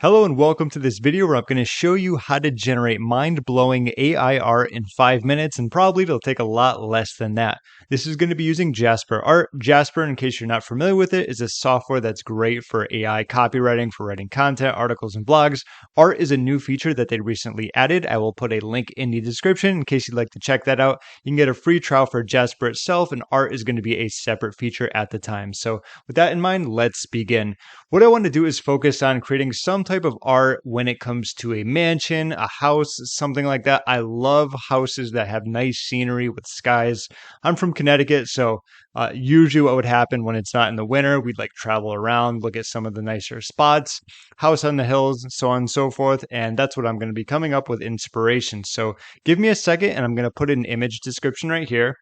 Hello and welcome to this video where I'm going to show you how to generate mind-blowing AI art in 5 minutes, and probably it'll take a lot less than that. This is going to be using Jasper Art. Jasper, in case you're not familiar with it, is a software that's great for AI copywriting, for writing content, articles, and blogs. Art is a new feature that they recently added. I will put a link in the description in case you'd like to check that out. You can get a free trial for Jasper itself, and art is going to be a separate feature at the time. So with that in mind, let's begin. What I want to do is focus on creating some type of art when it comes to a mansion, a house, something like that. I love houses that have nice scenery with skies. I'm from Connecticut, so usually what would happen when it's not in the winter, we'd like travel around, look at some of the nicer spots, house on the hills, so on and so forth. And that's what I'm going to be coming up with inspiration. So give me a second and I'm going to put an image description right here.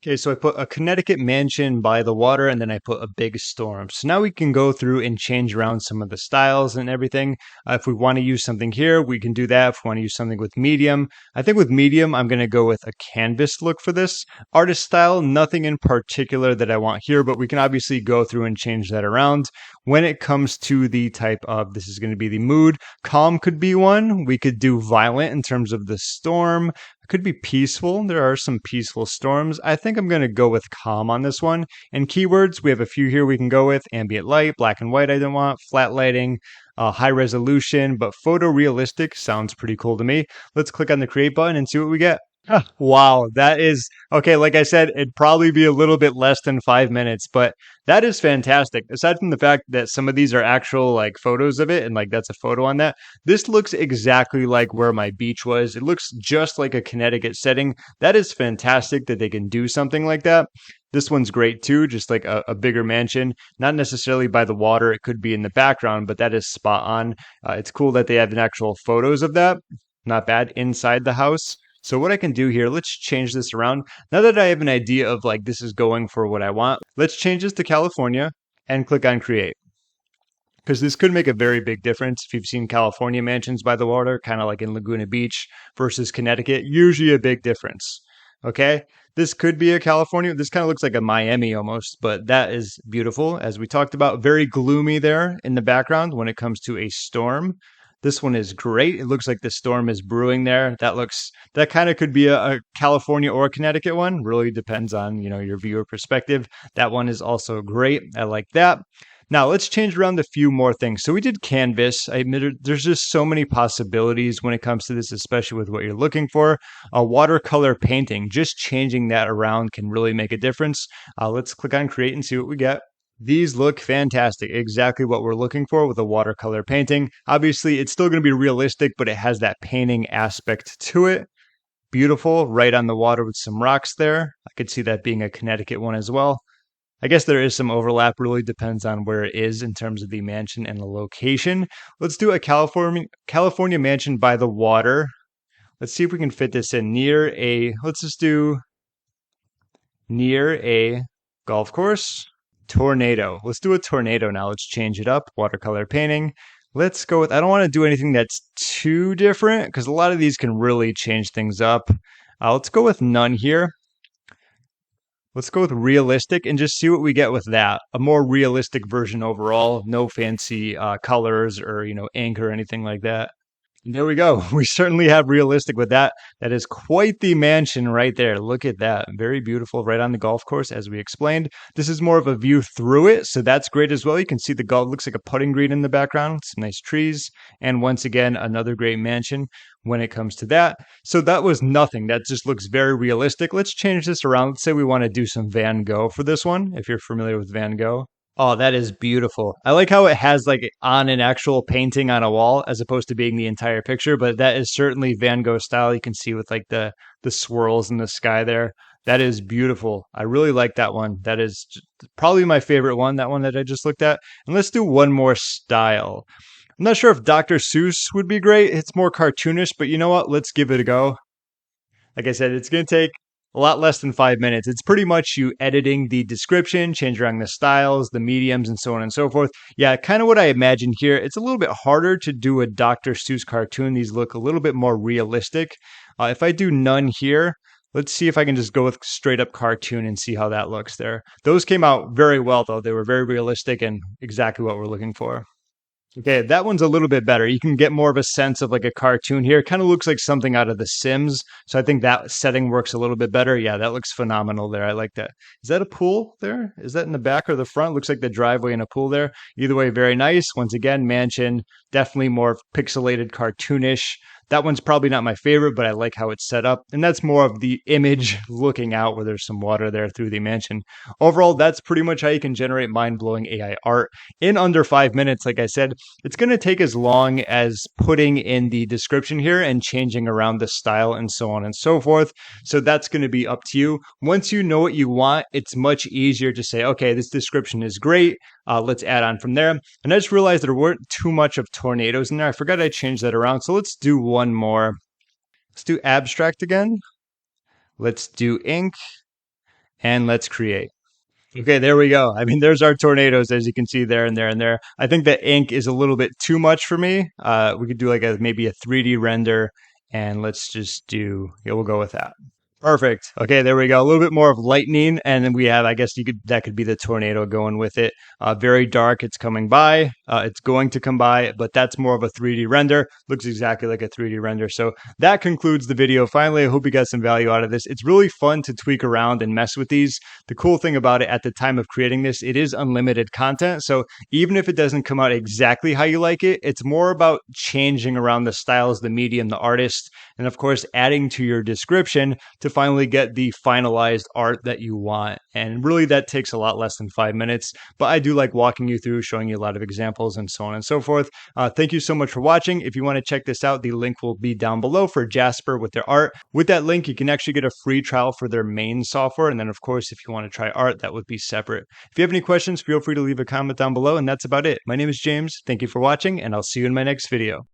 Okay, so I put a Connecticut mansion by the water and then I put a big storm. So now we can go through and change around some of the styles and everything. If we want to use something here, we can do that. If we want to use something with medium, I think with medium, I'm going to go with a canvas look for this. Artist style, nothing in particular that I want here, but we can obviously go through and change that around. When it comes to the type of, this is going to be the mood, calm could be one. We could do violent in terms of the storm. It could be peaceful. There are some peaceful storms. I think I'm going to go with calm on this one. And keywords, we have a few here we can go with. Ambient light, black and white I don't want, flat lighting, high resolution, but photorealistic sounds pretty cool to me. Let's click on the create button and see what we get. Wow, that is okay. Like I said, it'd probably be a little bit less than 5 minutes, but that is fantastic. Aside from the fact that some of these are actual like photos of it, and like that's a photo on that, this looks exactly like where my beach was. It looks just like a Connecticut setting. That is fantastic that they can do something like that. This one's great too, just like a bigger mansion, not necessarily by the water. It could be in the background, but that is spot on. It's cool that they have an actual photos of that. Not bad inside the house. So what I can do here, let's change this around. Now that I have an idea of like this is going for what I want, let's change this to California and click on create. Because this could make a very big difference. If you've seen California mansions by the water, kind of like in Laguna Beach versus Connecticut, usually a big difference. Okay, this could be a California. This kind of looks like a Miami almost, but that is beautiful. As we talked about, very gloomy there in the background when it comes to a storm. This one is great. It looks like the storm is brewing there. That kind of could be a California or a Connecticut one. Really depends on, your viewer perspective. That one is also great. I like that. Now let's change around a few more things. So we did canvas. I admit there's just so many possibilities when it comes to this, especially with what you're looking for. A watercolor painting, just changing that around can really make a difference. Let's click on create and see what we get. These look fantastic. Exactly what we're looking for with a watercolor painting. Obviously, it's still going to be realistic, but it has that painting aspect to it. Beautiful, right on the water with some rocks there. I could see that being a Connecticut one as well. I guess there is some overlap, really depends on where it is in terms of the mansion and the location. Let's do a California mansion by the water. Let's see if we can fit this in let's just do near a golf course. Tornado. Let's do a tornado now. Let's change it up. Watercolor painting. Let's go with, I don't want to do anything that's too different because a lot of these can really change things up. Let's go with none here. Let's go with realistic and just see what we get with that. A more realistic version overall. No fancy colors or, ink or anything like that. There we go. We certainly have realistic with that. That is quite the mansion right there. Look at that. Very beautiful right on the golf course, as we explained. This is more of a view through it, so that's great as well. You can see the golf looks like a putting green in the background, some nice trees, and once again, another great mansion when it comes to that. So that was nothing. That just looks very realistic. Let's change this around. Let's say we want to do some Van Gogh for this one, if you're familiar with Van Gogh. Oh, that is beautiful. I like how it has like on an actual painting on a wall as opposed to being the entire picture, but that is certainly Van Gogh style. You can see with like the swirls in the sky there. That is beautiful. I really like that one. That is probably my favorite one, that one that I just looked at. And let's do one more style. I'm not sure if Dr. Seuss would be great. It's more cartoonish, but you know what? Let's give it a go. Like I said, it's going to take a lot less than 5 minutes. It's pretty much you editing the description, change around the styles, the mediums, and so on and so forth. Yeah, kind of what I imagined here. It's a little bit harder to do a Dr. Seuss cartoon. These look a little bit more realistic. If I do none here, let's see if I can just go with straight up cartoon and see how that looks there. Those came out very well, though. They were very realistic and exactly what we're looking for. Okay, that one's a little bit better. You can get more of a sense of like a cartoon here. It kind of looks like something out of The Sims. So I think that setting works a little bit better. Yeah, that looks phenomenal there. I like that. Is that a pool there? Is that in the back or the front? Looks like the driveway and a pool there. Either way, very nice. Once again, mansion, definitely more pixelated, cartoonish. That one's probably not my favorite, but I like how it's set up. And that's more of the image looking out where there's some water there through the mansion. Overall, that's pretty much how you can generate mind blowing AI art in under 5 minutes. Like I said, it's going to take as long as putting in the description here and changing around the style and so on and so forth. So that's going to be up to you. Once you know what you want, it's much easier to say, okay, this description is great. Let's add on from there. And I just realized there weren't too much of tornadoes in there. I forgot I changed that around. So let's do one more. Let's do abstract again. Let's do ink and let's create. Okay, there we go. I mean, there's our tornadoes, as you can see there and there and there. I think the ink is a little bit too much for me. We could do like maybe a 3D render, and let's just do, yeah, we'll go with that. Perfect. Okay, there we go. A little bit more of lightning, and then we have, I guess you could that could be the tornado going with it. Very dark. It's coming by. It's going to come by, but that's more of a 3D render. Looks exactly like a 3D render. So that concludes the video. Finally, I hope you got some value out of this. It's really fun to tweak around and mess with these. The cool thing about it at the time of creating this, it is unlimited content. So even if it doesn't come out exactly how you like it, it's more about changing around the styles, the medium, the artist, and of course, adding to your description to finally get the finalized art that you want. And really, that takes a lot less than 5 minutes. But I do like walking you through, showing you a lot of examples and so on and so forth. Thank you so much for watching. If you want to check this out, the link will be down below for Jasper with their art. With that link, you can actually get a free trial for their main software. And then, of course, if you want to try art, that would be separate. If you have any questions, feel free to leave a comment down below. And that's about it. My name is James. Thank you for watching, and I'll see you in my next video.